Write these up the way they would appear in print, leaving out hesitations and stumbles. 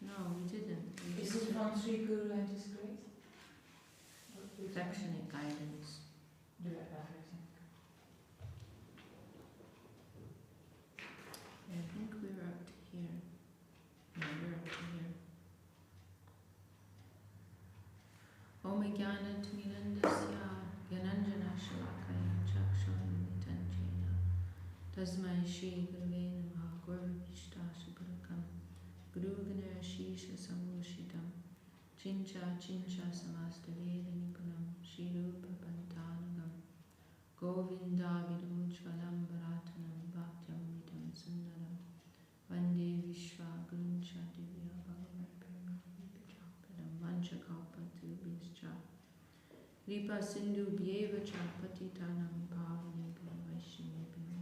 No, we didn't. Is it from Sri Guru and His Grace? Affectionate guidance. I think we were up to here. No, we're up to here. Om Jnana Tmirandasya Gyananjana Shalakaya Chakshuramitanjena Tasmai Shri Gurave Namaha Gurvishta Suparakam Guru Ganer Shisha Samoshitam Chincha Chincha Samastaveda Nipunam Shrirupa Pantanagam Govinda Vidamujvalam Bharatanam Bhaktyamritam Sundaram Vande Vishwa Guruncha Divya Bhagavat Padam Vanchakalpa Tubhischa Ripa Sindhu Bhyeva Cha Patitanam Pavanebhyo Vaishnavebhyo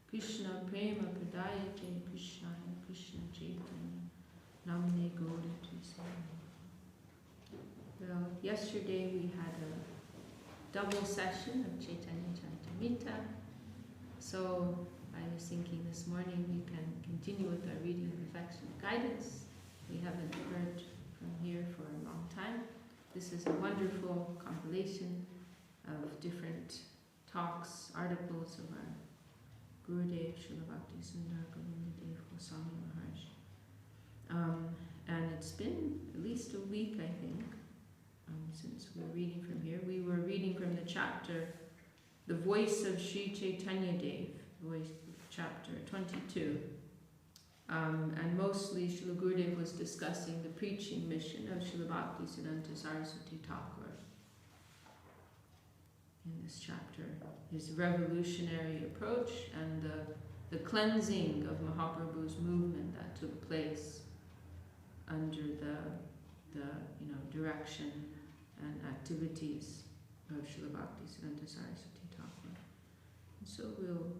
Krishna Prema Pradayate Krishna Krishna Chaitanya Namne Gauri Tusaya. Well, yesterday we had a double session of Chaitanya Charitamrita, so I was thinking this morning we can continue with our reading of Affectionate Guidance. We haven't heard from here for a long time. This is a wonderful compilation of different talks, articles of our Gurudev, Srila Bhakti Sundar Govindadev Goswami Maharaj. And it's been at least a week, I think, since we were reading from here. We were reading from the chapter, The Voice of Sri Chaitanyadev, chapter 22. And mostly Srila Gurudev was discussing the preaching mission of Srila Bhakti Siddhanta Saraswati Thakur in this chapter. His revolutionary approach and the cleansing of Mahaprabhu's movement that took place under the direction and activities of Srila Bhakti Siddhanta Saraswati Thakur. And so we'll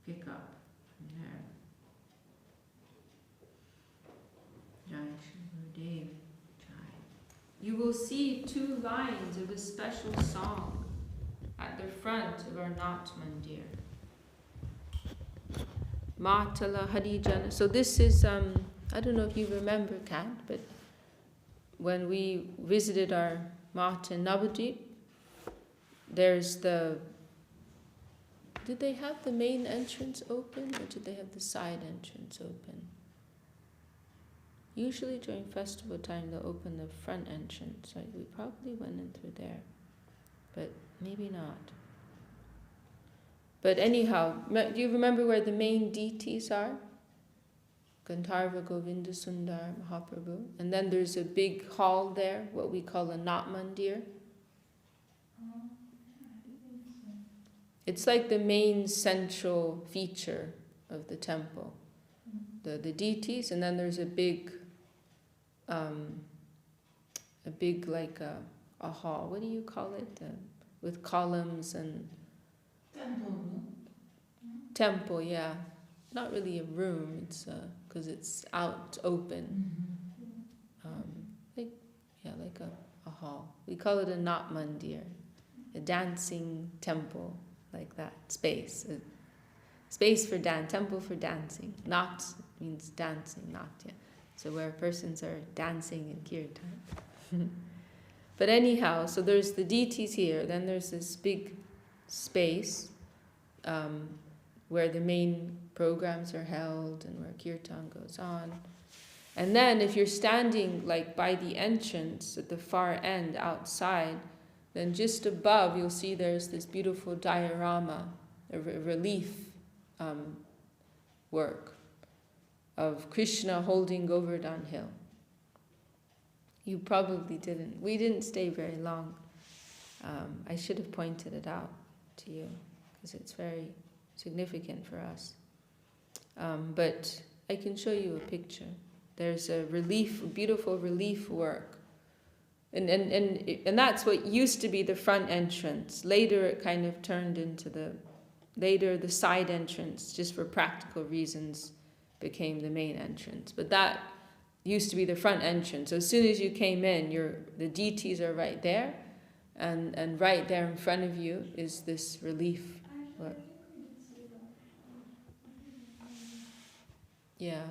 pick up from there. Jai Shri Gurudev Jai. You will see 2 lines of a special song at the front of our Nat Mandir. Matala Harijana. So this is, I don't know if you remember, Kat, but when we visited our Mat in Navadvip, there's did they have the main entrance open or did they have the side entrance open? Usually during festival time they'll open the front entrance. So we probably went in through there, but maybe not. But anyhow, do you remember where the main deities are? Gandharva Govinda Sundar Mahaprabhu. And then there's a big hall there, what we call a Nat Mandir. It's like the main central feature of the temple. The deities, and then there's a big like a hall. What do you call it? With columns and... Temple, yeah. Not really a room, it's because it's out open. Like a hall. We call it a Nat Mandir, a dancing temple, like that, space. A space for dance, temple for dancing. Nat means dancing, natya. So where persons are dancing in kirtan. But anyhow, so there's the deities here, then there's this big space where the main programs are held and where kirtan goes on. And then if you're standing like by the entrance at the far end outside, then just above you'll see there's this beautiful diorama, a relief work of Krishna holding Govardhan Hill. You probably didn't. We didn't stay very long. I should have pointed it out to you because it's very significant for us. But I can show you a picture. There's a beautiful relief work. And that's what used to be the front entrance. Later it kind of turned into the side entrance, just for practical reasons, became the main entrance. But that used to be the front entrance. So as soon as you came in, the deities are right there, and right there in front of you is this relief work. Yeah,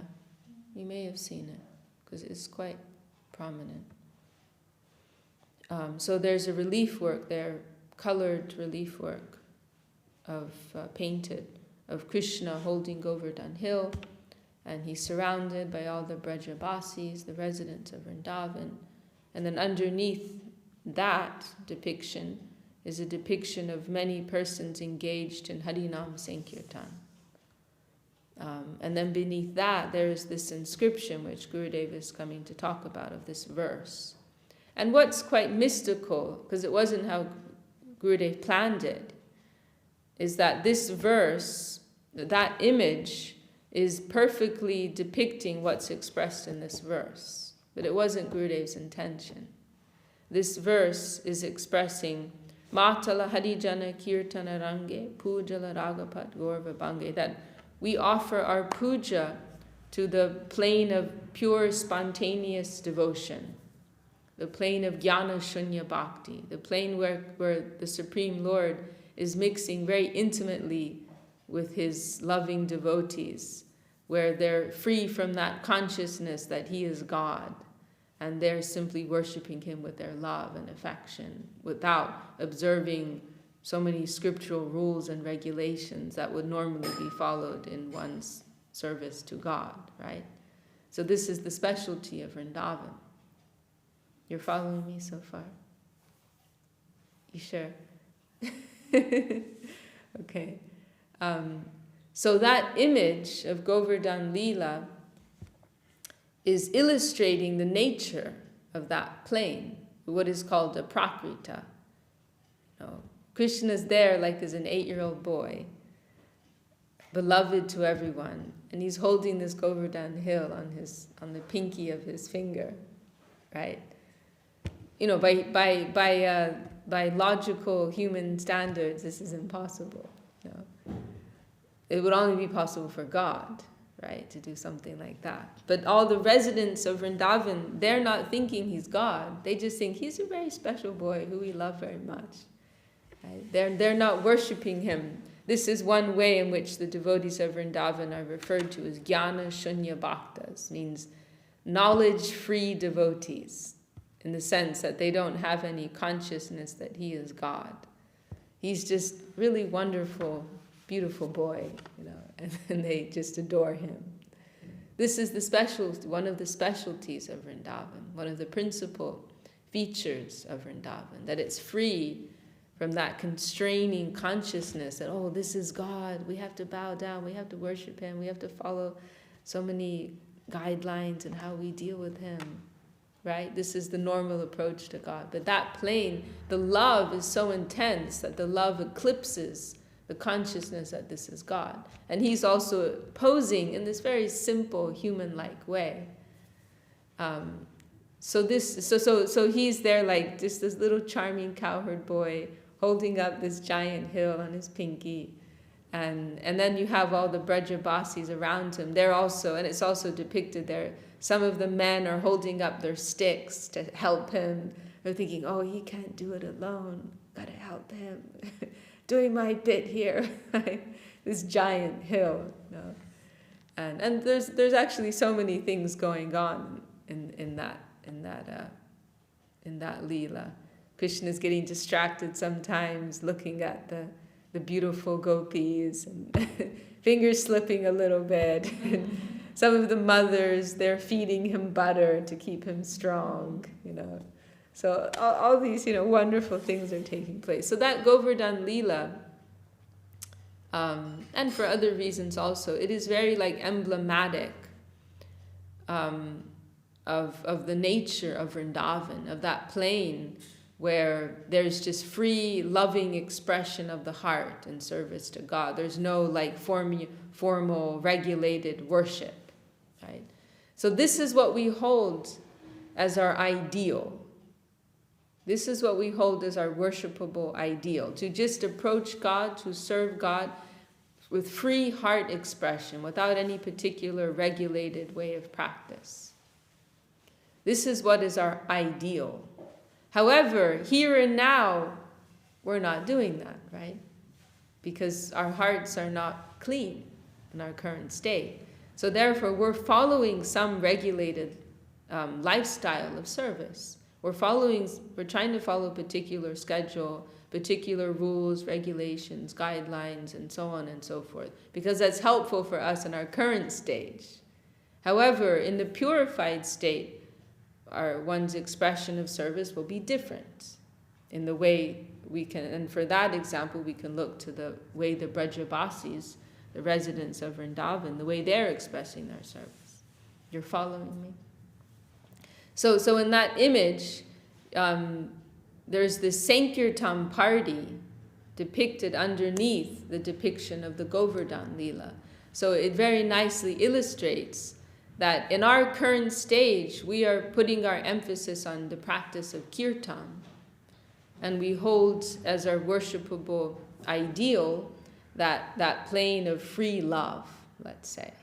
you may have seen it because it's quite prominent. So there's a relief work there, colored relief work of painted of Krishna holding Govardhan Hill, and he's surrounded by all the Brajabasis, the residents of Vrindavan, and then underneath that depiction is a depiction of many persons engaged in Harinam Sankirtan. And then beneath that there is this inscription which Gurudev is coming to talk about, of this verse. And what's quite mystical, because it wasn't how Gurudev planned it, is that this verse, that image, is perfectly depicting what's expressed in this verse. But it wasn't Gurudev's intention. This verse is expressing Matala Harijana Kirtana Range Pujala Ragapat Gorva Bange, that we offer our puja to the plane of pure spontaneous devotion, the plane of Jnana Shunya Bhakti, the plane where the Supreme Lord is mixing very intimately with his loving devotees, where they're free from that consciousness that he is God, and they're simply worshipping him with their love and affection without observing so many scriptural rules and regulations that would normally be followed in one's service to God, right? So this is the specialty of Vrindavan. You're following me so far? You sure? Okay. So that image of Govardhan Leela is illustrating the nature of that plane, what is called a prakrita. You know, Krishna's there like as an 8-year-old boy, beloved to everyone, and he's holding this Govardhan hill on the pinky of his finger, right? You know, by logical human standards, this is impossible. You know, it would only be possible for God, right, to do something like that. But all the residents of Vrindavan, they're not thinking he's God. They just think he's a very special boy who we love very much. Right? They're not worshipping him. This is one way in which the devotees of Vrindavan are referred to as Jnana Shunya Bhaktas, means knowledge-free devotees, in the sense that they don't have any consciousness that he is God. He's just really wonderful, beautiful boy, you know, and they just adore him. This is one of the specialties of Vrindavan, one of the principal features of Vrindavan, that it's free from that constraining consciousness that, oh, this is God, we have to bow down, we have to worship him, we have to follow so many guidelines and how we deal with him, right? This is the normal approach to God. But that plane, the love is so intense that the love eclipses the consciousness that this is God. And he's also posing in this very simple human-like way. So he's there like just this little charming cowherd boy holding up this giant hill on his pinky. And then you have all the Brajabasis around him. They're also, and it's also depicted there, some of the men are holding up their sticks to help him. They're thinking, oh, he can't do it alone. Gotta help him. Doing my bit here. This giant hill. You know? And there's actually so many things going on in that Leela. Krishna's getting distracted sometimes, looking at the beautiful gopis, and fingers slipping a little bit. Some of the mothers, they're feeding him butter to keep him strong, you know. So all these, you know, wonderful things are taking place. So that Govardhan Leela, and for other reasons also, it is very like emblematic of the nature of Vrindavan, of that plane where there's just free, loving expression of the heart in service to God. There's no like formal, regulated worship, right? So this is what we hold as our ideal. This is what we hold as our worshipable ideal, to just approach God, to serve God with free heart expression, without any particular regulated way of practice. This is what is our ideal. However, here and now, we're not doing that, right? Because our hearts are not clean in our current state. So therefore, we're following some regulated lifestyle of service. We're trying to follow a particular schedule, particular rules, regulations, guidelines, and so on and so forth, because that's helpful for us in our current stage. However, in the purified state, one's expression of service will be different in the way we can, and for that example, we can look to the way the Brajabasis, the residents of Vrindavan, the way they're expressing their service. You're following me? So in that image, there's this Sankirtan party depicted underneath the depiction of the Govardhan Leela. So it very nicely illustrates that in our current stage, we are putting our emphasis on the practice of kirtan, and we hold as our worshipable ideal that plane of free love, let's say.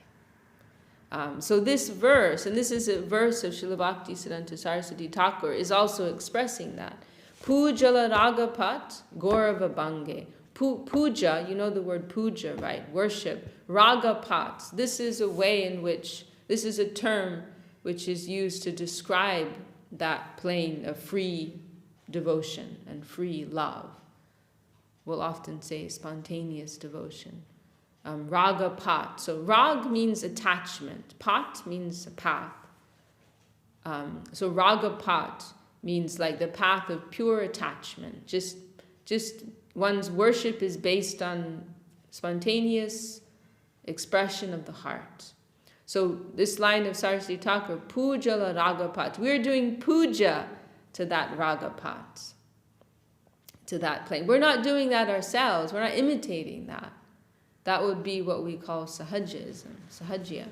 So this verse, and this is a verse of Srila Bhakti Siddhanta Saraswati Thakur, is also expressing that. Pujala ragapat gaurava bange. Puja, you know the word puja, right? Worship. Ragapat. This is a way in which, this is a term which is used to describe that plane of free devotion and free love. We'll often say spontaneous devotion. Raga pat. So rag means attachment. Pat means a path. So raga pat means like the path of pure attachment. Just one's worship is based on spontaneous expression of the heart. So this line of Saraswati Thakur, puja la raga pat. We're doing puja to that raga pat, to that plane. We're not doing that ourselves. We're not imitating that. That would be what we call sahajism, sahajya.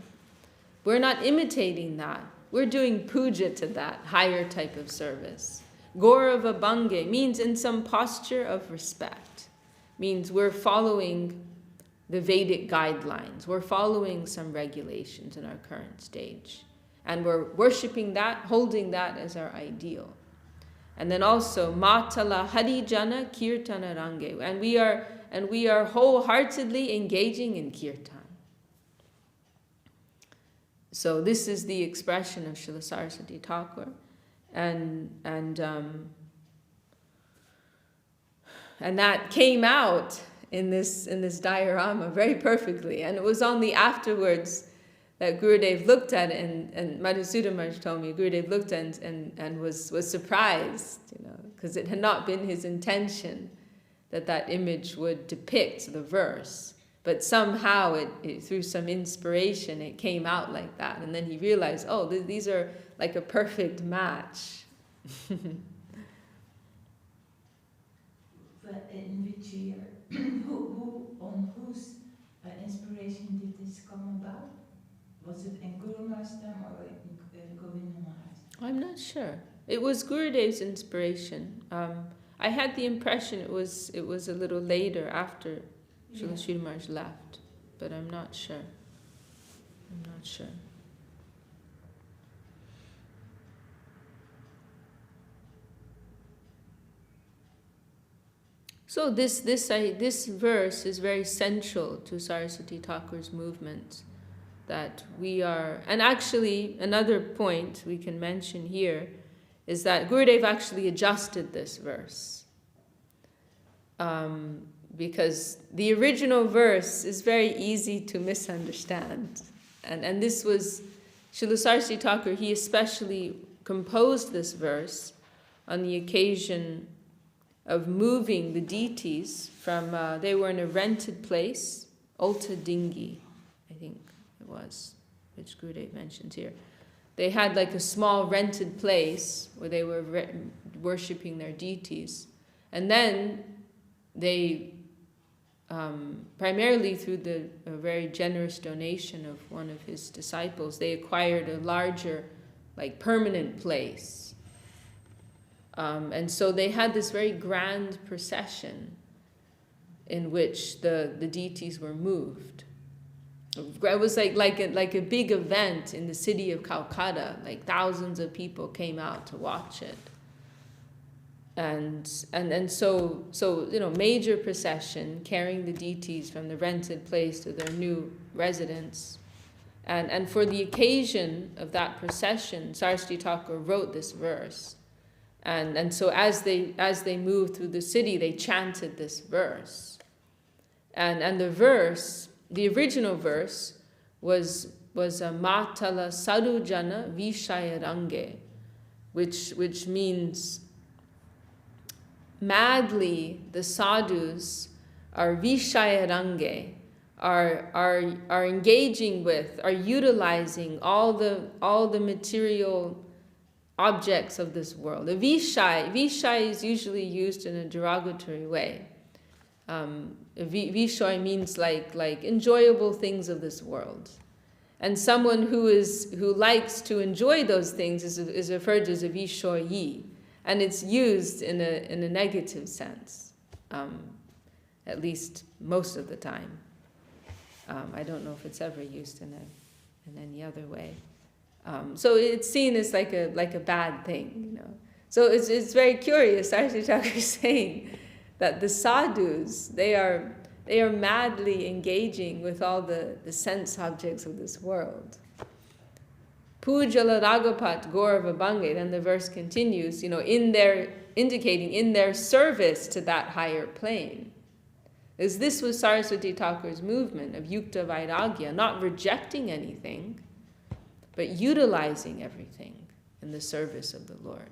We're not imitating that. We're doing puja to that higher type of service. Gaurava bange means in some posture of respect. Means we're following the Vedic guidelines. We're following some regulations in our current stage. And we're worshipping that, holding that as our ideal. And then also, matala harijana kirtana range. And we are wholeheartedly engaging in kirtan. So this is the expression of Srila Saraswati Thakur. And that came out in this diorama very perfectly. And it was only afterwards that Gurudev looked at it, and Madhusudana Maharaj told me, Gurudev looked at it and was surprised, because it had not been his intention that image would depict the verse. But somehow, it through some inspiration, it came out like that. And then he realized, oh, these are like a perfect match. But in which year? On whose inspiration did this come about? Was it in Guru Maharaj's time or in Govinda Maharaj's? I'm not sure. It was Gurudev's inspiration. I had the impression it was a little later after Srila Sridhar Maharaj left, but I'm not sure. So this verse is very central to Saraswati Thakur's movement, that we are, and actually another point we can mention here is that Gurudev actually adjusted this verse. Because the original verse is very easy to misunderstand. And this was, Srila Saraswati Thakur, he especially composed this verse on the occasion of moving the deities from, they were in a rented place, Ulta Dingi, I think it was, which Gurudev mentions here. They had like a small rented place where they were worshipping their deities. And then they, primarily through the very generous donation of one of his disciples, they acquired a larger, like permanent place. And so they had this very grand procession in which the deities were moved. It was like a big event in the city of Calcutta. Like thousands of people came out to watch it. And so major procession carrying the deities from the rented place to their new residence. And for the occasion of that procession, Saraswati Thakur wrote this verse. And so as they moved through the city, they chanted this verse. And the verse, the original verse, was a Matala Sadhujana Vishayarange, which means madly the sadhus are Vishayarange, are engaging with, are utilizing all the material objects of this world. The Vishai is usually used in a derogatory way. Vishai means like enjoyable things of this world. And someone who likes to enjoy those things is referred to as a Vishoyi. And it's used in a negative sense, at least most of the time. I don't know if it's ever used in any other way. So it's seen as like a bad thing, you know. So it's very curious. Saraswati Thakur is saying that the sadhus, they are madly engaging with all the sense objects of this world. Pujala Ragapat Gaurava Bange, then the verse continues, you know, indicating in their service to that higher plane. As this was Saraswati Thakur's movement of Yukta Vairagya, not rejecting anything, but utilizing everything in the service of the Lord.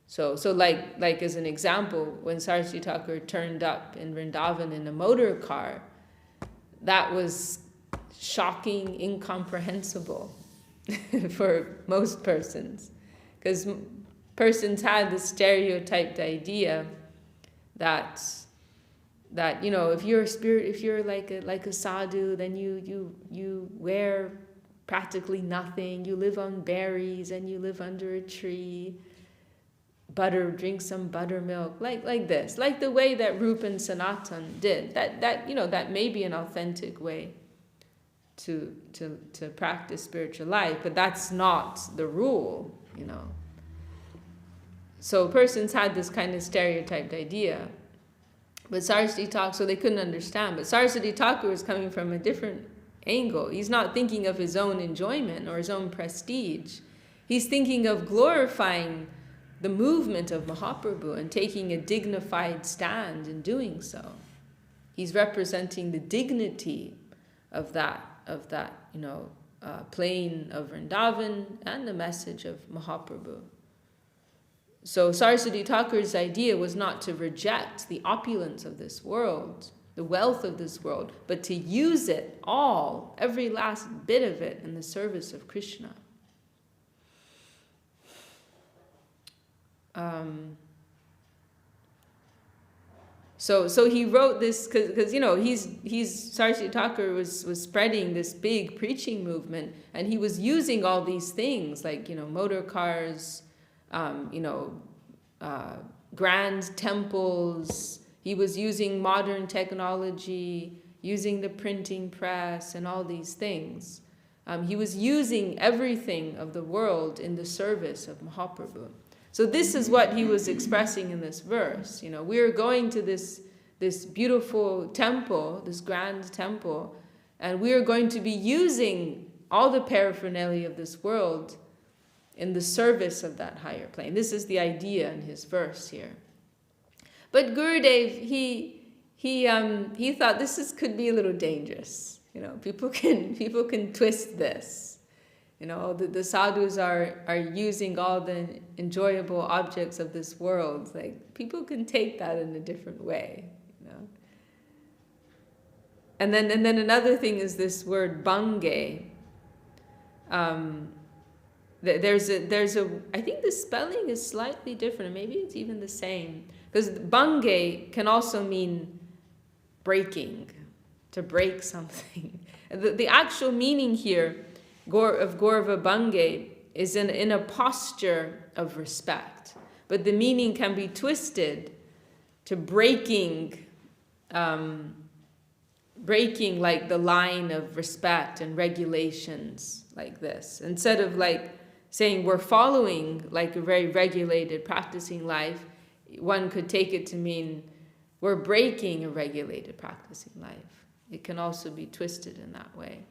So like as an example, when Saraswati Thakur turned up in Vrindavan in a motor car, that was shocking, incomprehensible for most persons, because persons had this stereotyped idea that you know, if you're a spirit, if you're like a sadhu, then you wear practically nothing, you live on berries and you live under a tree, drink some buttermilk, like this, like the way that Rupa and Sanatan did. That you know, that may be an authentic way to practice spiritual life, but that's not the rule, you know. So persons had this kind of stereotyped idea, but Saraswati Thakur, so they couldn't understand. But Saraswati Thakur is coming from a different angle. He's not thinking of his own enjoyment or his own prestige. He's thinking of glorifying the movement of Mahaprabhu and taking a dignified stand in doing so. He's representing the dignity of that you know, plane of Vrindavan and the message of Mahaprabhu. So Saraswati Thakur's idea was not to reject the opulence of this world, the wealth of this world, but to use it all, every last bit of it, in the service of Krishna. So he wrote this because you know, Saraswati Thakur was spreading this big preaching movement, and he was using all these things like, you know, motor cars, you know, grand temples. He was using modern technology, using the printing press and all these things. He was using everything of the world in the service of Mahaprabhu. So this is what he was expressing in this verse. You know, we're going to this beautiful temple, this grand temple, and we are going to be using all the paraphernalia of this world in the service of that higher plane. This is the idea in his verse here. But Gurudev, he thought this could be a little dangerous. You know, people can twist this. You know, the sadhus are using all the enjoyable objects of this world. Like, people can take that in a different way. You know. And then another thing is this word bange. There's a I think the spelling is slightly different, maybe it's even the same. Because bange can also mean breaking, to break something. The actual meaning here of Gaurava Bange is in a posture of respect. But the meaning can be twisted to breaking like the line of respect and regulations like this. Instead of like saying we're following like a very regulated practicing life, one could take it to mean we're breaking a regulated practicing life. It can also be twisted in that way.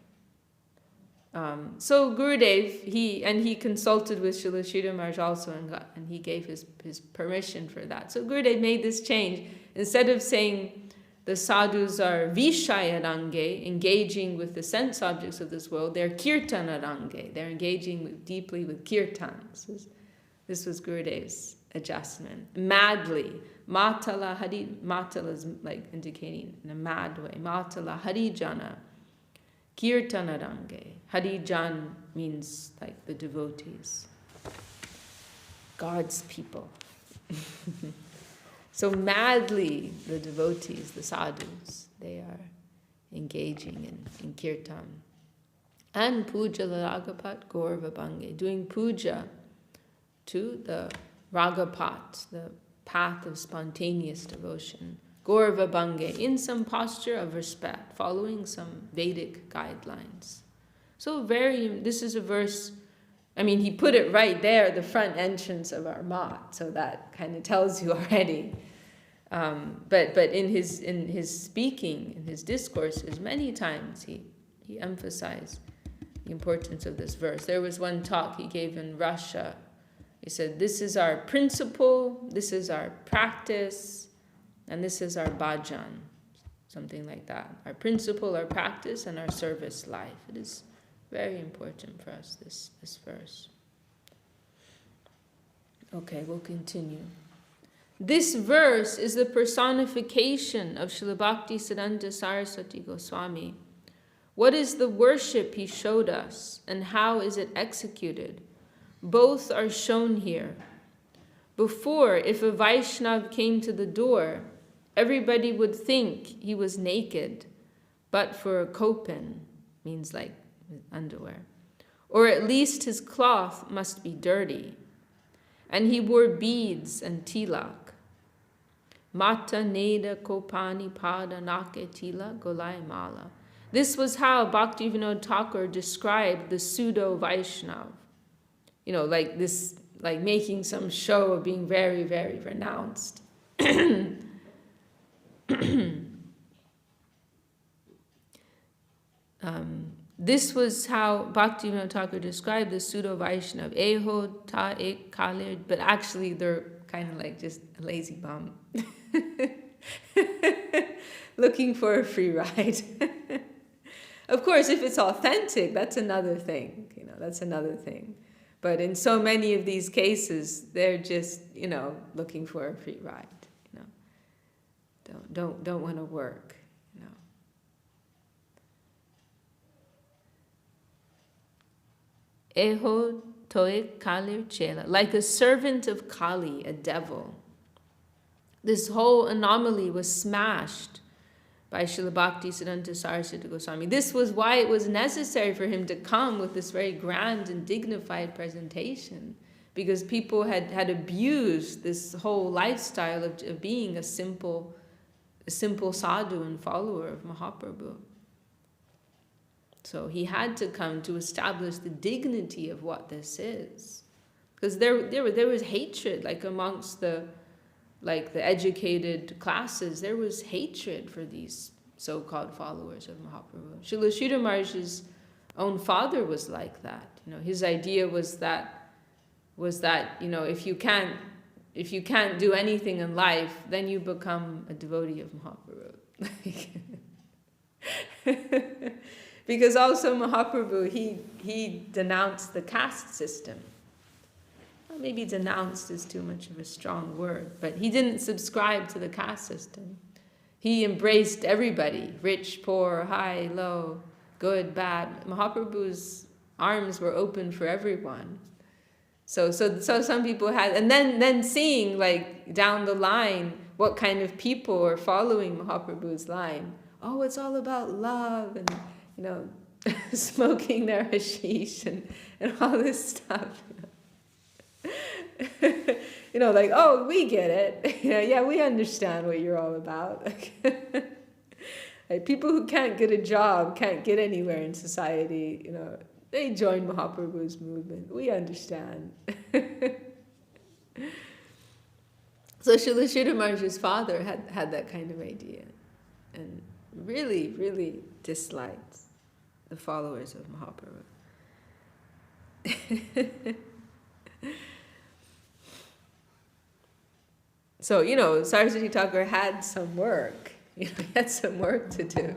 So Gurudev, he consulted with Srila Sridhar Maharaj also, and he gave his permission for that. So Gurudev made this change. Instead of saying the sadhus are Vishayarange, engaging with the sense objects of this world, they're Kirtanarange, they're engaging deeply with kirtan. This was Gurudev's adjustment. Madly, Matala is like indicating in a mad way. Matala Harijana, Kirtanarange. Harijan means like the devotees, God's people. So madly, the devotees, the sadhus, they are engaging in kirtan. And puja ragapat gaurvabange, doing puja to the ragapat, the path of spontaneous devotion. Gaurvabange, in some posture of respect, following some Vedic guidelines. So this is a verse, I mean, he put it right there at the front entrance of our mat, so that kind of tells you already. But in his speaking, in his discourses, many times he emphasized the importance of this verse. There was one talk he gave in Russia. He said, this is our principle, this is our practice, and this is our bhajan, something like that. Our principle, our practice, and our service life. It is very important for us, this verse. Okay, we'll continue. This verse is the personification of Srila Bhakti Siddhanta Saraswati Goswami. What is the worship he showed us, and how is it executed? Both are shown here. Before, if a Vaishnav came to the door, everybody would think he was naked, but for a kopin, means like underwear, or at least his cloth must be dirty, and he wore beads and tilak. Mata neda kopani pada nake tila golai mala. This was how Bhaktivinoda Thakur described the pseudo Vaishnav. Like this, like making some show of being very, very renounced. This was how Bhaktivinoda Thakur described the pseudo Vaishnav. Eho ta ek kalir, but actually they're kind of like just a lazy bum. Looking for a free ride. Of course, if it's authentic, that's another thing. That's another thing. But in so many of these cases, they're just, looking for a free ride. Don't want to work. Eho toik kalir chela, like a servant of Kali, a devil. This whole anomaly was smashed by Srila Bhakti Siddhanta Saraswati Goswami. This was why it was necessary for him to come with this very grand and dignified presentation, because people had abused this whole lifestyle of being a simple sadhu and follower of Mahaprabhu. So he had to come to establish the dignity of what this is, because there was hatred, like amongst the educated classes. There was hatred for these so-called followers of Mahaprabhu. Srila Sridhar Maharaj's own father was like that. His idea was that if you can't do anything in life, then you become a devotee of Mahaprabhu. Because also Mahaprabhu, he denounced the caste system. Well, maybe denounced is too much of a strong word, but he didn't subscribe to the caste system. He embraced everybody, rich, poor, high, low, good, bad. Mahaprabhu's arms were open for everyone. So some people had, and then seeing like down the line what kind of people are following Mahaprabhu's line. Oh, it's all about love and smoking their hashish and all this stuff. Like, oh, we get it. Yeah, we understand what you're all about. Like, people who can't get a job, can't get anywhere in society, they join Mahaprabhu's movement. We understand. So Srila Sridhar Maharaj's father had that kind of idea, and really, really disliked the followers of Mahaprabhu. So, Saraswati Thakur had some work. He had some work to do,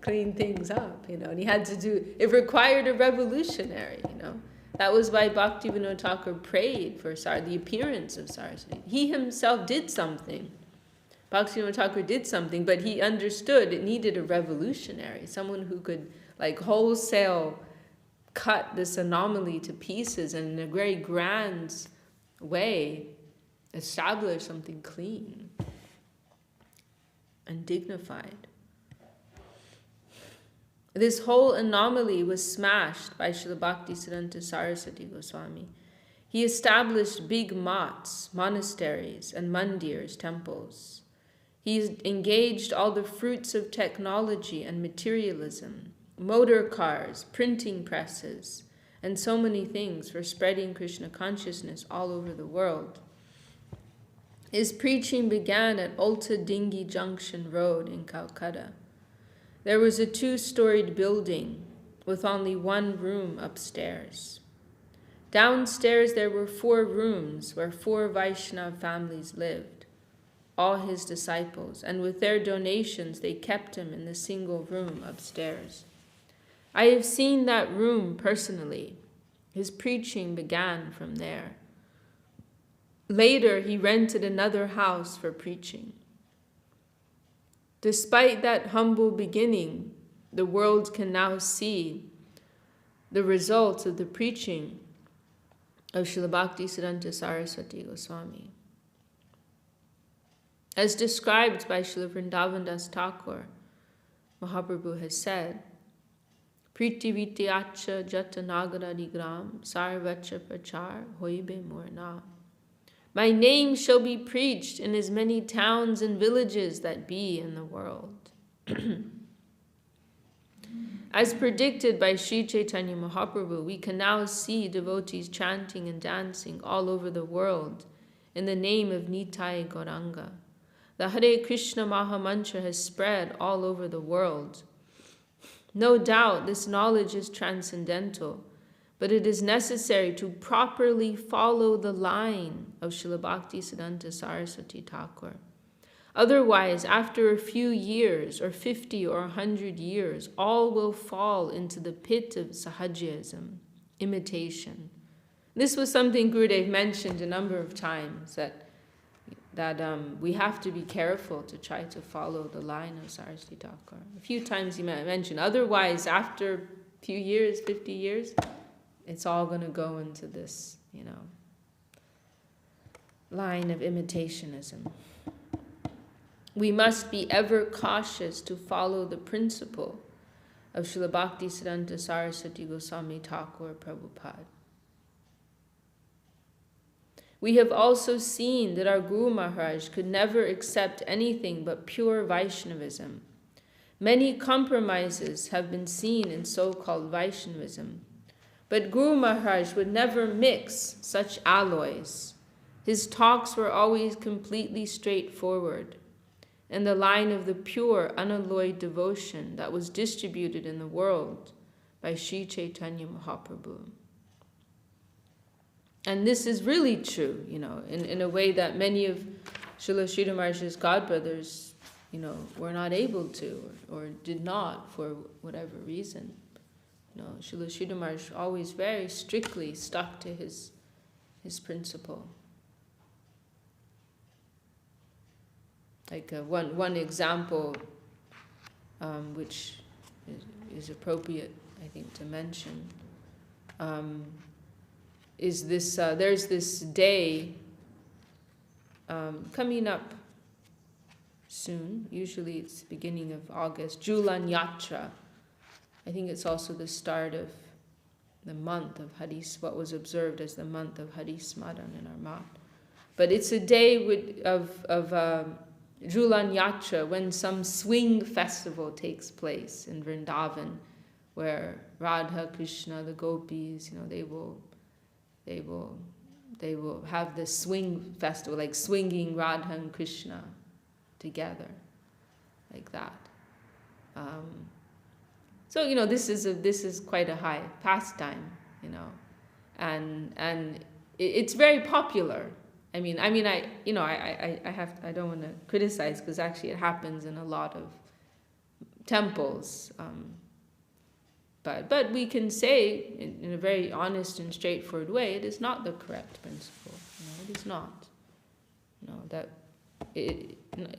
clean things up, and he had to do, it required a revolutionary, That was why Bhaktivinoda Thakur prayed for the appearance of Saraswati. He himself did something. Bhaktivinoda Thakur did something, but he understood it needed a revolutionary, someone who could wholesale cut this anomaly to pieces and in a very grand way establish something clean and dignified. This whole anomaly was smashed by Srila Bhaktisiddhanta Saraswati Goswami. He established big mats, monasteries, and mandirs, temples. He engaged all the fruits of technology and materialism, motor cars, printing presses, and so many things for spreading Krishna consciousness all over the world. His preaching began at Ulta Dingi Junction Road in Calcutta. There was a 2-storied building with only one room upstairs. Downstairs there were 4 rooms where 4 Vaishnava families lived, all his disciples, and with their donations they kept him in the single room upstairs. I have seen that room personally. His preaching began from there. Later, he rented another house for preaching. Despite that humble beginning, the world can now see the results of the preaching of Srila Bhaktisiddhanta Saraswati Goswami. As described by Srila Vrindavan Das Thakur, Mahaprabhu has said, Priti Vityacha Jatanagara Digram Sarvacha Prachar Hoibe Morna. My name shall be preached in as many towns and villages that be in the world. As predicted by Sri Chaitanya Mahaprabhu, we can now see devotees chanting and dancing all over the world in the name of Nitai Gauranga. The Hare Krishna Maha Mantra has spread all over the world. No doubt this knowledge is transcendental, but it is necessary to properly follow the line of Srila Bhaktisiddhanta Saraswati Thakur. Otherwise, after a few years, or 50 or 100 years, all will fall into the pit of sahajism, imitation. This was something Gurudev mentioned a number of times, that we have to be careful to try to follow the line of Saraswati Thakur. A few times he mentioned, otherwise, after a few years, 50 years, it's all going to go into this, line of imitationism. We must be ever cautious to follow the principle of Srila Bhaktisiddhanta Saraswati Goswami Thakur Prabhupada. We have also seen that our Guru Maharaj could never accept anything but pure Vaishnavism. Many compromises have been seen in so-called Vaishnavism, but Guru Maharaj would never mix such alloys. His talks were always completely straightforward, in the line of the pure, unalloyed devotion that was distributed in the world by Sri Chaitanya Mahaprabhu. And this is really true, in a way that many of Srila Sridhar Maharaj's godbrothers, were not able to or did not for whatever reason. Srila Sridhar Maharaj always very strictly stuck to his principle. Like one example, which is appropriate, I think, to mention, is this, there's this day coming up soon, usually it's the beginning of August, Julan Yatra. I think it's also the start of the month of Haris, what was observed as the month of Harismaran in our mat. But it's a day of Julan Yatra, when some swing festival takes place in Vrindavan, where Radha, Krishna, the gopis, they will have this swing festival, like swinging Radha and Krishna together, like that. So this is quite a high pastime, and it's very popular. I don't want to criticize, because actually it happens in a lot of temples. But we can say in a very honest and straightforward way, it is not the correct principle. It is not.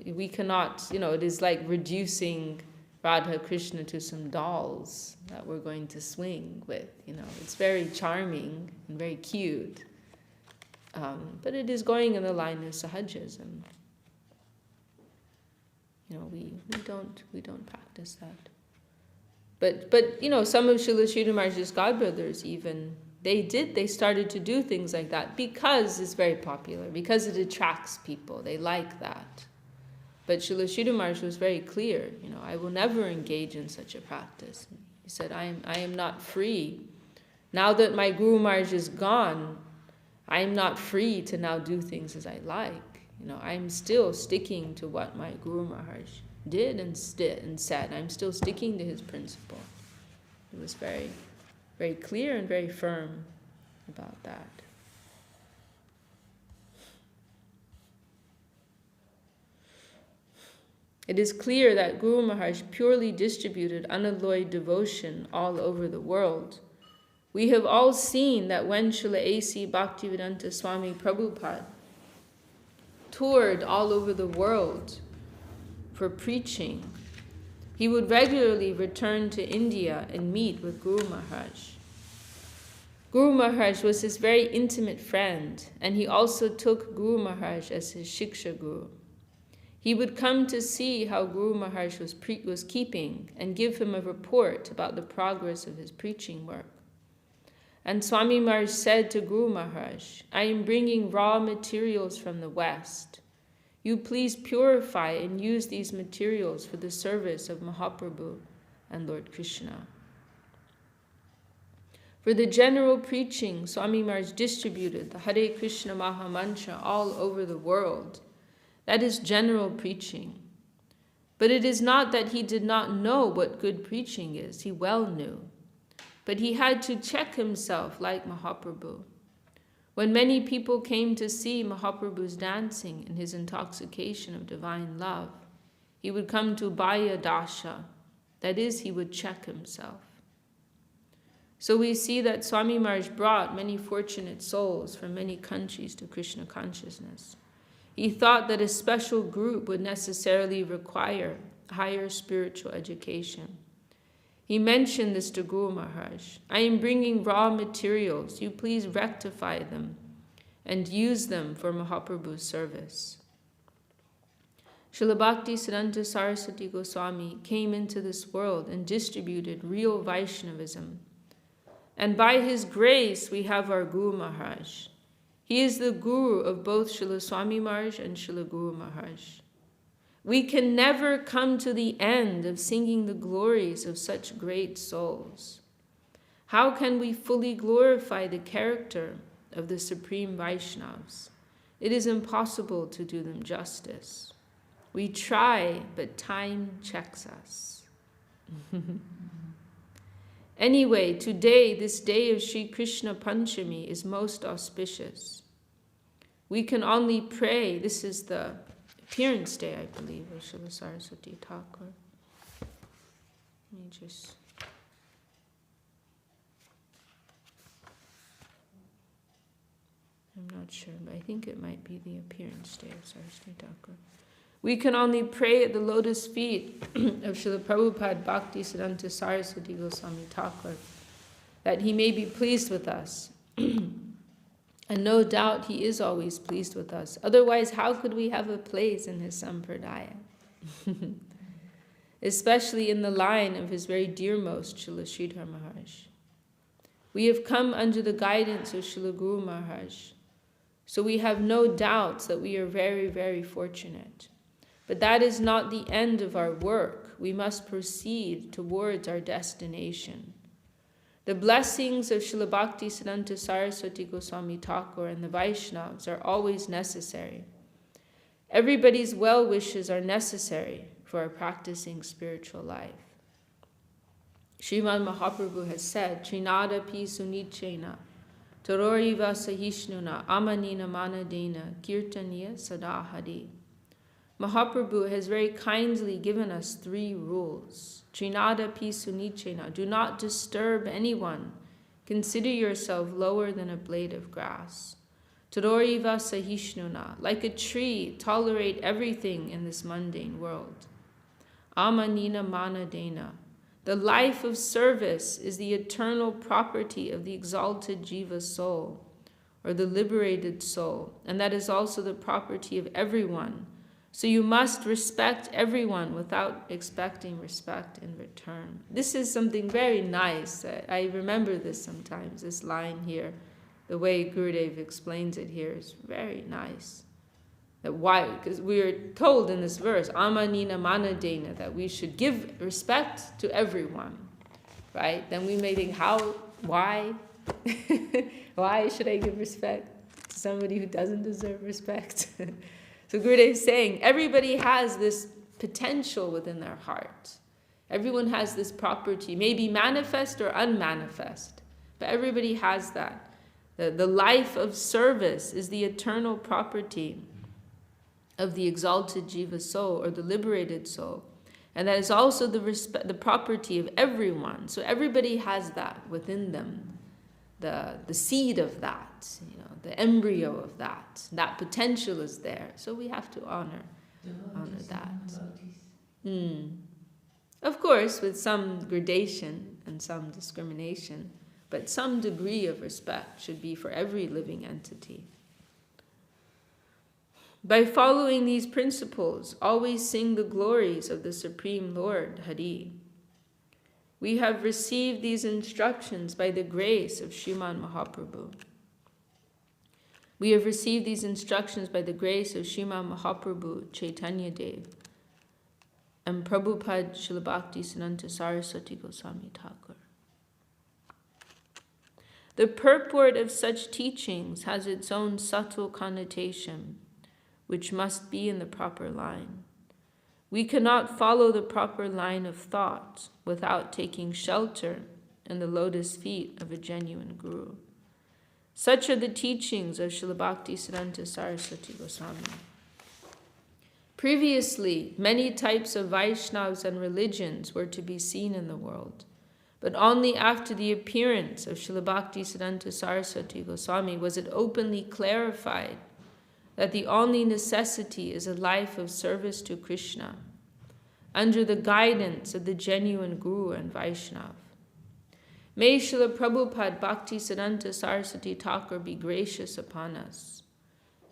We cannot. It is like reducing Radha Krishna to some dolls that we're going to swing with. It's very charming and very cute, but it is going in the line of Sahajism. We don't practice that. But some of Srila Sridhar Maharaj's godbrothers even, they started to do things like that because it's very popular, because it attracts people. They like that. But Srila Sridhar Maharaj was very clear, I will never engage in such a practice. He said, I am not free. Now that my Guru Maharaj is gone, I am not free to now do things as I like. I'm still sticking to what my Guru Maharaj did and said. I'm still sticking to his principle. It was very, very clear and very firm about that. It is clear that Guru Maharaj purely distributed unalloyed devotion all over the world. We have all seen that when Srila A.C. Bhaktivedanta Swami Prabhupada toured all over the world for preaching, he would regularly return to India and meet with Guru Maharaj. Guru Maharaj was his very intimate friend, and he also took Guru Maharaj as his Shiksha Guru. He would come to see how Guru Maharaj was keeping and give him a report about the progress of his preaching work. And Swami Maharaj said to Guru Maharaj, I am bringing raw materials from the West. You please purify and use these materials for the service of Mahaprabhu and Lord Krishna. For the general preaching, Swami Maharaj distributed the Hare Krishna Maha Mantra all over the world. That is general preaching. But it is not that he did not know what good preaching is. He well knew. But he had to check himself like Mahaprabhu. When many people came to see Mahaprabhu's dancing in his intoxication of divine love, he would come to Bhaya Dasha. That is, he would check himself. So we see that Swami Maharaj brought many fortunate souls from many countries to Krishna consciousness. He thought that a special group would necessarily require higher spiritual education. He mentioned this to Guru Maharaj. I am bringing raw materials. You please rectify them and use them for Mahaprabhu's service. Srila Bhakti Siddhanta Saraswati Goswami came into this world and distributed real Vaishnavism. And by his grace, we have our Guru Maharaj. He is the Guru of both Srila Swami Maharaj and Srila Guru Maharaj. We can never come to the end of singing the glories of such great souls. How can we fully glorify the character of the Supreme Vaishnavas? It is impossible to do them justice. We try, but time checks us. Anyway, today, this day of Sri Krishna Panchami is most auspicious. We can only pray. This is the appearance day, I believe, of Srila Saraswati Thakur. Let me just... I'm not sure, but I think it might be the appearance day of Saraswati Thakur. We can only pray at the lotus feet of Srila Prabhupada Bhakti Siddhanta Saraswati Goswami Thakur, that he may be pleased with us. And no doubt he is always pleased with us. Otherwise, how could we have a place in his sampradaya? Especially in the line of his very dearmost Srila Sridhar Maharaj. We have come under the guidance of Srila Guru Maharaj. So we have no doubts that we are very, very fortunate. But that is not the end of our work. We must proceed towards our destination. The blessings of Srila Bhakti Siddhanta Saraswati Goswami Thakur and the Vaishnavas are always necessary. Everybody's well wishes are necessary for our practicing spiritual life. Srimad Mahaprabhu has said, Trinada pi sunichena, Taroriva Sahishnuna Amanina Manadena Kirtaniya Sadahadi. Mahaprabhu has very kindly given us 3 rules. Trinada Pisunichena, do not disturb anyone. Consider yourself lower than a blade of grass. Tadoriva Sahishnuna, like a tree, tolerate everything in this mundane world. Amanina Manadena, the life of service is the eternal property of the exalted Jiva soul, or the liberated soul, and that is also the property of everyone. So you must respect everyone without expecting respect in return. This is something very nice. I remember this sometimes, this line here. The way Gurudev explains it here is very nice. That why? Because we are told in this verse, Amanina Manadena, that we should give respect to everyone. Right? Then we may think, why? Why should I give respect to somebody who doesn't deserve respect? So Gurudev is saying, everybody has this potential within their heart. Everyone has this property, maybe manifest or unmanifest, but everybody has that. The life of service is the eternal property of the exalted Jiva soul, or the liberated soul. And that is also the property of everyone. So everybody has that within them, the seed of that, the embryo of that. That potential is there. So we have to honor that. Of course, with some gradation and some discrimination, but some degree of respect should be for every living entity. By following these principles, always sing the glories of the Supreme Lord, Hari. We have received these instructions by the grace of Sriman Mahaprabhu. We have received these instructions by the grace of Sriman Mahaprabhu, Chaitanyadev, and Prabhupada Srila Bhakti Siddhanta Saraswati Goswami Thakur. The purport of such teachings has its own subtle connotation, which must be in the proper line. We cannot follow the proper line of thought without taking shelter in the lotus feet of a genuine guru. Such are the teachings of Srila Bhakti Siddhanta Saraswati Goswami. Previously, many types of Vaishnavas and religions were to be seen in the world, but only after the appearance of Srila Bhakti Siddhanta Saraswati Goswami was it openly clarified that the only necessity is a life of service to Krishna, under the guidance of the genuine Guru and Vaishnava. May Srila Prabhupada Bhakti Siddhanta Saraswati Thakur be gracious upon us.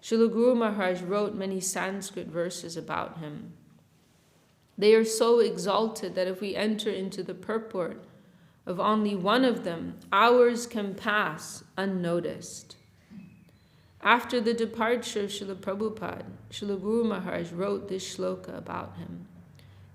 Srila Guru Maharaj wrote many Sanskrit verses about him. They are so exalted that if we enter into the purport of only one of them, hours can pass unnoticed. After the departure of Srila Prabhupada, Srila Guru Maharaj wrote this shloka about him.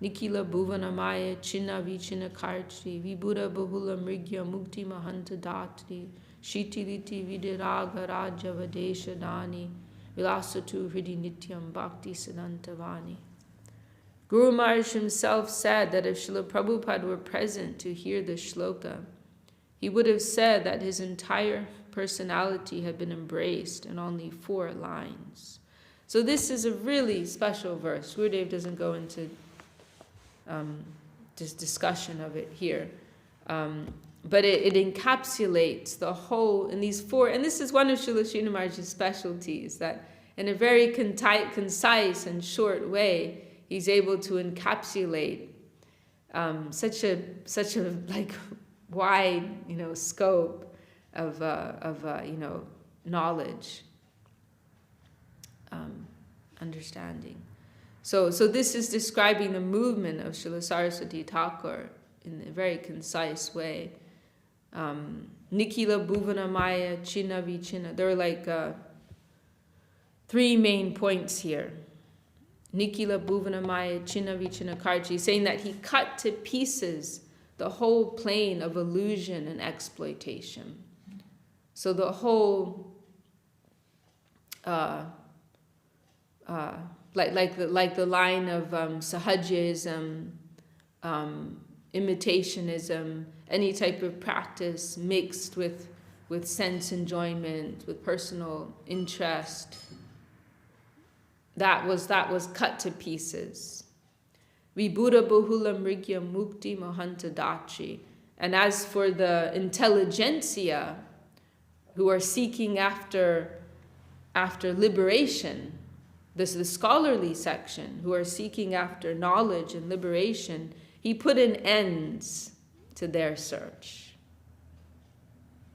Nikila Bhuvanamaya Chinna Vichina Kartri Vibhuda Bahula Mrigya Mukti Mahanta Datri Shitiliti Vidiraga Raja Vadesha Dani Vilasatu Hridi Nityam Bhakti Siddhantavani. Guru Maharaj himself said that if Srila Prabhupada were present to hear this shloka, he would have said that his entire personality had been embraced in only 4 lines. So this is a really special verse. Gurudev doesn't go into this discussion of it here. But it encapsulates the whole in these 4, and this is one of Srila Srila Maharaj's specialties, that in a very concise and short way, he's able to encapsulate such a like wide scope of knowledge, understanding. So this is describing the movement of Srila Saraswati Thakur in a very concise way. Nikila Bhuvana Maya Chinna Vichina. There are like 3 main points here. Nikila Bhuvana Maya Chinna Vichina Karchi, saying that he cut to pieces the whole plane of illusion and exploitation. So the whole like the line of sahajism, imitationism, any type of practice mixed with with sense enjoyment, with personal interest, that was cut to pieces. Vibhuda Bahula Mrigya Mukti Mohanta Dachi. And as for the intelligentsia who are seeking after liberation, this is the scholarly section, who are seeking after knowledge and liberation, he put an end to their search.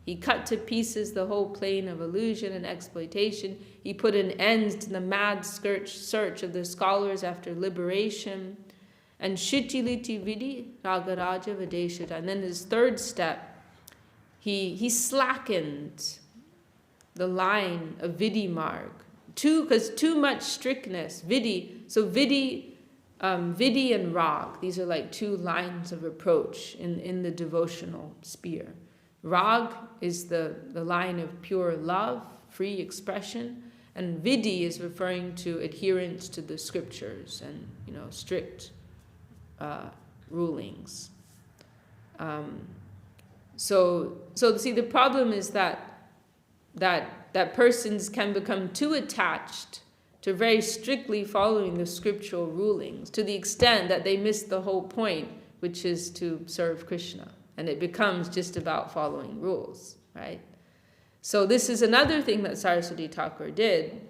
He cut to pieces the whole plane of illusion and exploitation. He put an end to the mad search of the scholars after liberation. And Shitiliti Vidi Ragaraja Videshita. And then his third step, he slackened the line of Vidi Marg. Because too much strictness. Vidi, so Vidi and Rag, these are like two lines of approach in the devotional sphere. Rag is the line of pure love, free expression, and Vidi is referring to adherence to the scriptures and strict rulings. So see, the problem is that persons can become too attached to very strictly following the scriptural rulings to the extent that they miss the whole point, which is to serve Krishna. And it becomes just about following rules, right? So this is another thing that Saraswati Thakur did.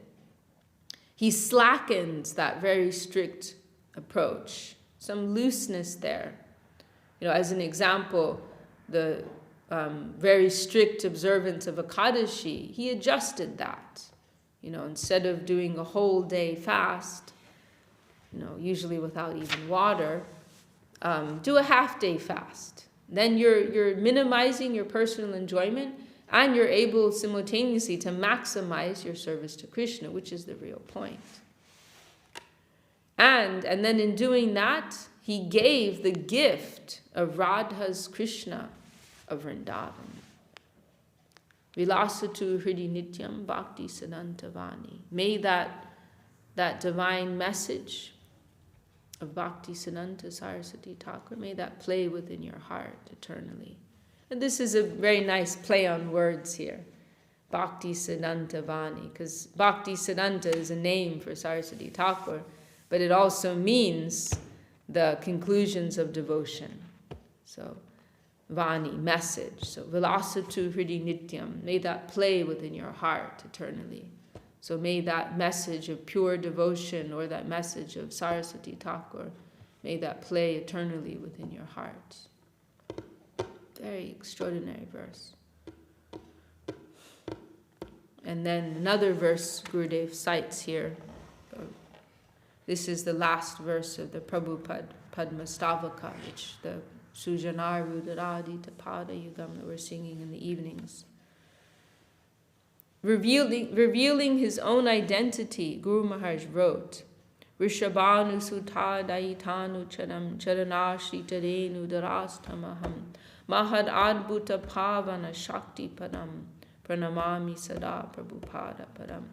He slackened that very strict approach, some looseness there. As an example, the very strict observance of Ekadashi, he adjusted that. Instead of doing a whole day fast, usually without even water, do a half day fast. Then you're minimizing your personal enjoyment, and you're able simultaneously to maximize your service to Krishna, which is the real point. And then in doing that, he gave the gift of Radha's Krishna of Vrindavan. Vilasatu Hridi Nityam Bhakti Siddhantavani. May that divine message of Bhakti Siddhanta Saraswati Thakur, may that play within your heart eternally. And this is a very nice play on words here. Bhakti Siddhantavani, because Bhakti Siddhanta is a name for Saraswati Thakur, but it also means the conclusions of devotion. So, Vani, message. So, Vilasatu Hridi Nityam, may that play within your heart eternally. So may that message of pure devotion or that message of Saraswati Thakur, may that play eternally within your heart. Very extraordinary verse. And then another verse Gurudev cites here. This is the last verse of the Prabhupada Padmastavaka, which the Sujanaru Daradi Tapada Yugam that we're singing in the evenings. Revealing his own identity, Guru Maharaj wrote, Rishabhanu Sutta Daitanu Charam Charanashi Tarenu Darastamaham Mahad Adbhuta Pavana Shakti Padam Pranamami Sada Prabhupada Padam.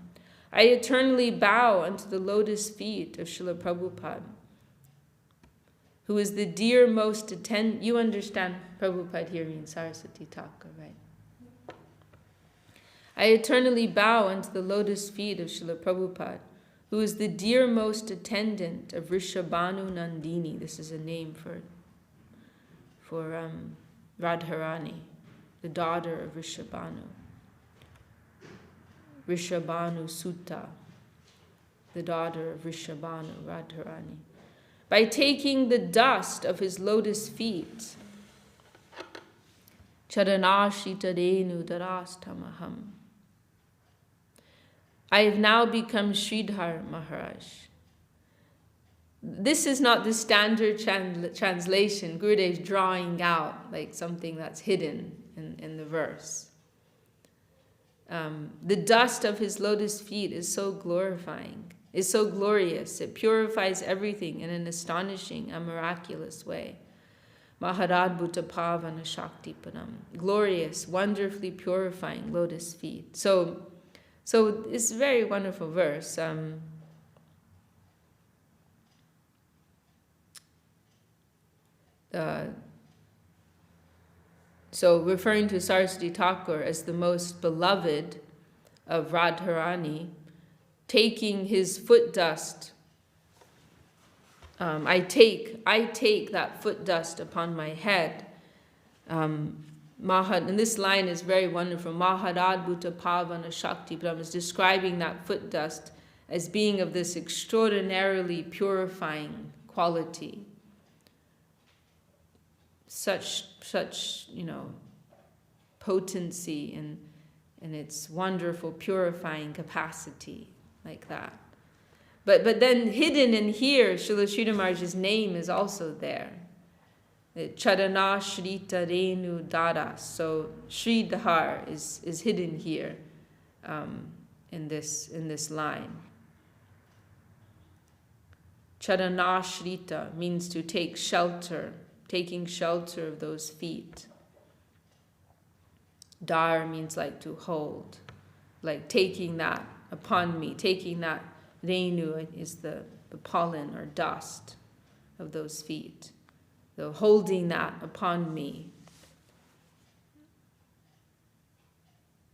I eternally bow unto the lotus feet of Srila Prabhupada, who is the dear most You understand Prabhupada here means Saraswati Thakur, right? I eternally bow unto the lotus feet of Srila Prabhupada, who is the dearmost attendant of Rishabhanu Nandini. This is a name for Radharani, the daughter of Rishabhanu. Rishabhanu Sutta, the daughter of Rishabhanu, Radharani. By taking the dust of his lotus feet, Charanashitadenu Darastamaham, I have now become Sridhar Maharaj. This is not the standard translation. Gurudev's drawing out like something that's hidden in the verse. The dust of his lotus feet is so glorifying, is so glorious. It purifies everything in an astonishing and miraculous way. Maharadbhuta Pavana Shakti Padam. Glorious, wonderfully purifying lotus feet. So it's a very wonderful verse. So referring to Saraswati Thakur as the most beloved of Radharani, taking his foot dust, I take that foot dust upon my head. And this line is very wonderful. Mahadadbhuta Pavana Shakti Brahma is describing that foot dust as being of this extraordinarily purifying quality. Such potency and its wonderful purifying capacity like that. But then hidden in here, Srila Sridhar Maharaj's name is also there. Chadana Shrita Renu Dada. So Sridhar is hidden here in this line. Chadana Shrita means to take shelter, taking shelter of those feet. Dar means like to hold, like taking that upon me, taking that. Renu is the pollen or dust of those feet. So holding that upon me.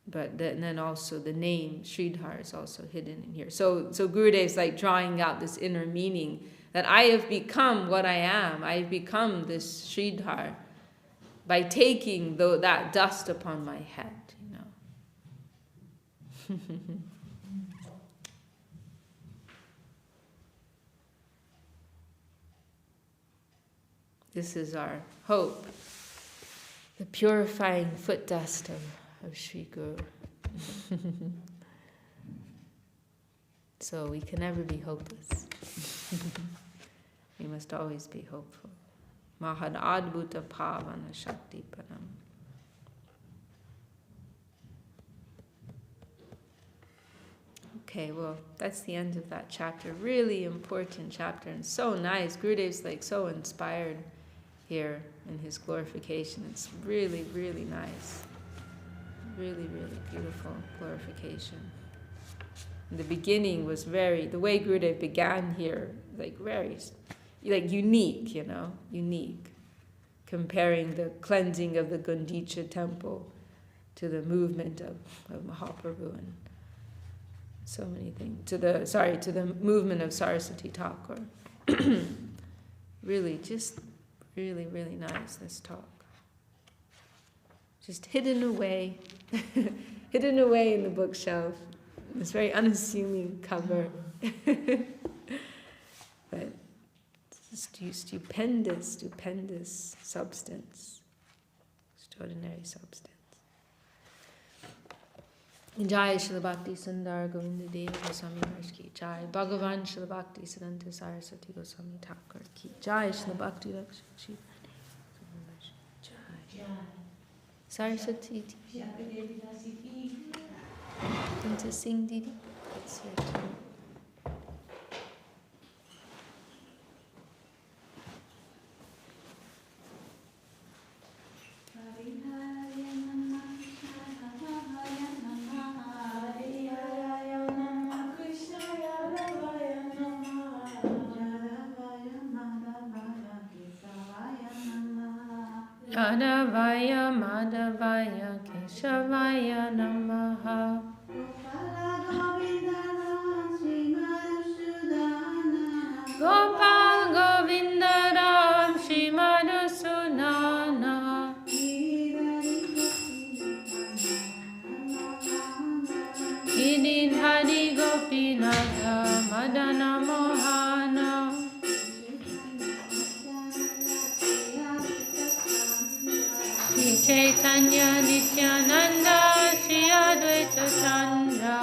But then also the name Sridhar is also hidden in here. So Gurudev is like drawing out this inner meaning that I have become what I am. I have become this Sridhar by taking that dust upon my head, This is our hope, the purifying foot dust of Sri Guru. So we can never be hopeless. We must always be hopeful. Mahad Adbhuta Pavana Shakti Param. Okay, well, that's the end of that chapter. Really important chapter and so nice. Gurudev's like so inspired here in his glorification. It's really, really nice. Really, really beautiful glorification. And the beginning was the way Gurudev began here, like very, like unique, unique. Comparing the cleansing of the Gundicha temple to the movement of Mahaprabhu and so many things. To the movement of Saraswati Thakur. Really, just really, really nice, this talk. Just hidden away in the bookshelf. This very unassuming cover. But stupendous substance. Extraordinary substance. Jai Srila Bhakti Sundar Govinda Deva Goswami Maharaj ki Jai. Bhagavan Srila Bhakti Siddhanta Saraswati Goswami Thakur ki Jai. Srila Bhakti Lakshmi Jai. Saraswati Vishakha Devidasi. Want to sing, Didi? It's your turn. Madhavaya Madhavaya Keshavaya Namaha. Gopal Govinda Ram Shri Madhusunana. Giri Hari Gopinatha Madana Mohana. Chaitanya Nityananda Shri Advaita Chandra.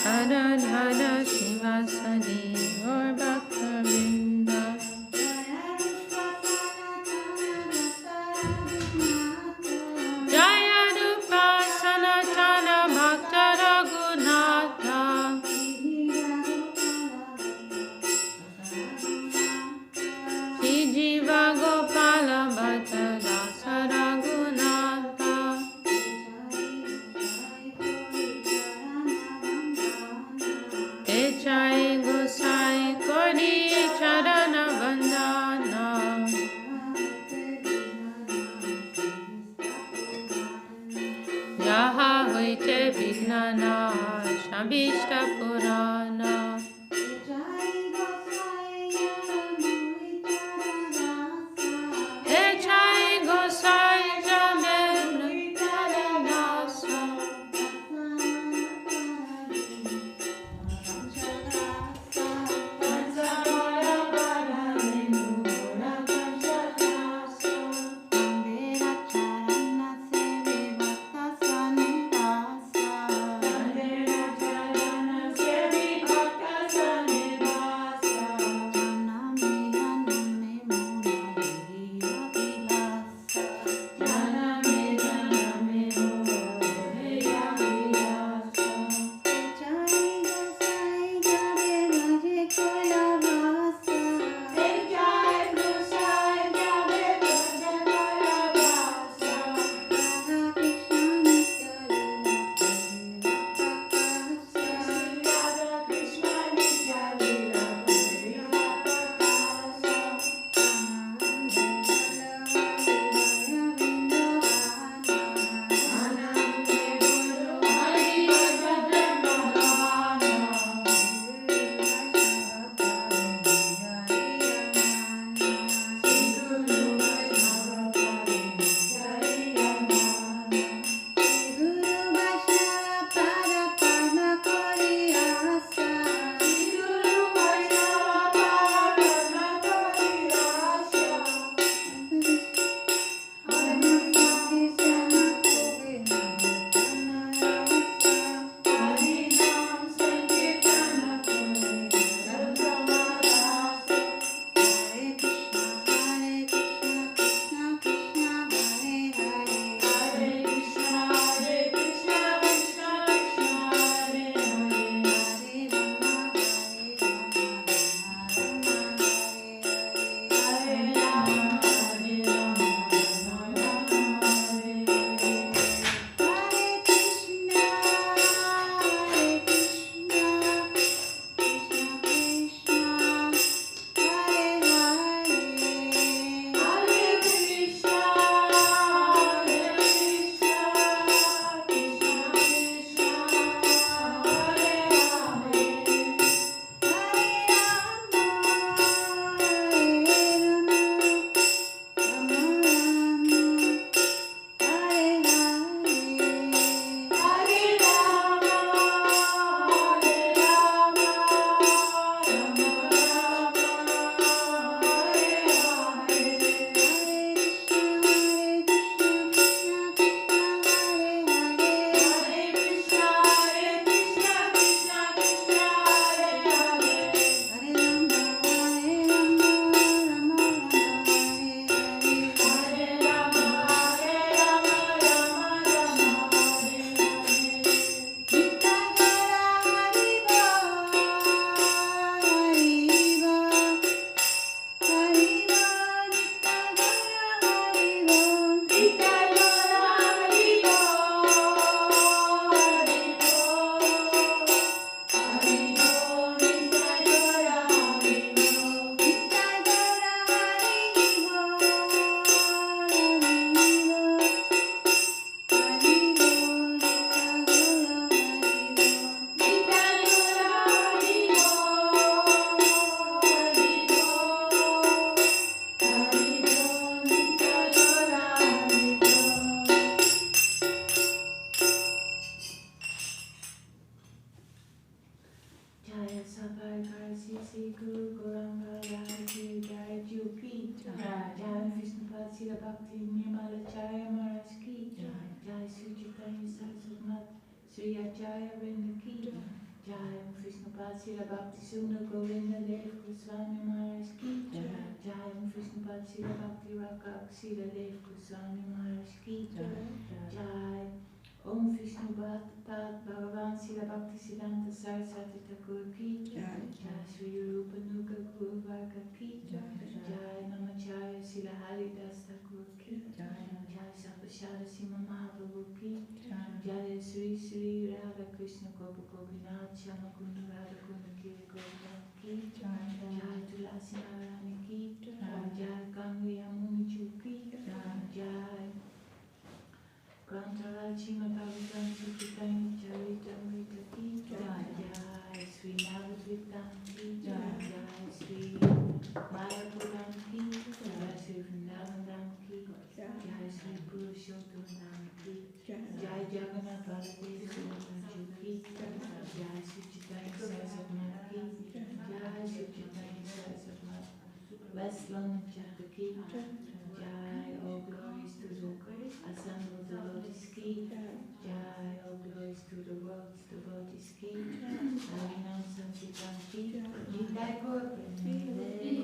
Hara Hara Shivasadi Gaur Bhakta Vrinda. Jaya Rupa Sanatana Bhakta Raghunatha. Jiva যাহা হইতে বিঘ্ন নাশ অভীষ্ট Purana Bhakti Sundar Govinda Dev Goswami Maharaj Ki Jai Krishna Srila Bhakti Rakak Srila Dev Goswami Maharaj Ki Jai Om Vishnu Pad Bhagavan Srila Bhakti Siddhanta Saraswati Thakur Ki Jai Sri Rupa Nuga Guru Varga Ki Jai Namacharya Srila Haridas Thakur Ki Jai Sampashara Sima Mahaprabhu Ki Jai Sri Sri Radha Krishna Gopa Gopinath Shama Kundu Radha Kundu Kiri Govardhan Ki Jai Tulasi Maharani Ki Jai Gangli Yamuni Chu Ki Jai Grantharaj Srimad Bhagavatam West London Chapter Ki Jai, all glories to the assembled devotees Ki Jai, all glories to the world's devotees Ki Harinam Sankirtan Ki Jai Gaur Premanande